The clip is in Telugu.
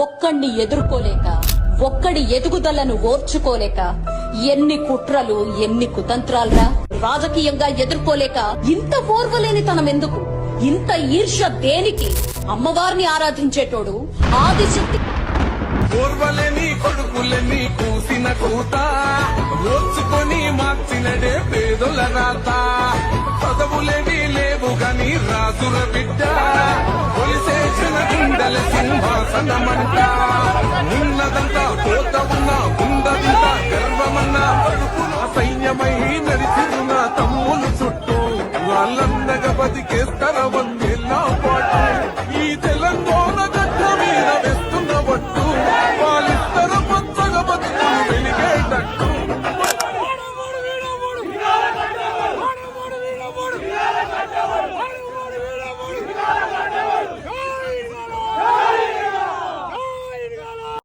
ఒక్కడిని ఎదుర్కోలేక, ఒక్కడి ఎదుగుదలను ఓర్చుకోలేక ఎన్ని కుట్రలు, ఎన్ని కుతంత్రాలురా. రాజకీయంగా ఎదుర్కోలేక ఇంత ఓర్వలేనితనం ఎందుకు, ఇంత ఈర్ష్య దేనికి? అమ్మవారిని ఆరాధించేటోడు ఆదిశక్తి. ఓర్వలేని కొడుకులని కూసిన కూత, ఓర్చుకొని మార్చినడే పేదల రాత. పదవులేవి లేవు గాని రాజుల బిడ్డ, కొలిసేసిన గుండెల సింహాసనమంట. ఉన్నదంతా కోత ఉన్నా ఉండదింత గర్వమన్నా కడుపున సైన్యమై నడిచిన తమ్ములు చుట్టూ వాళ్ళందగా బతికేస్తర వందేళ్ళ పాటు.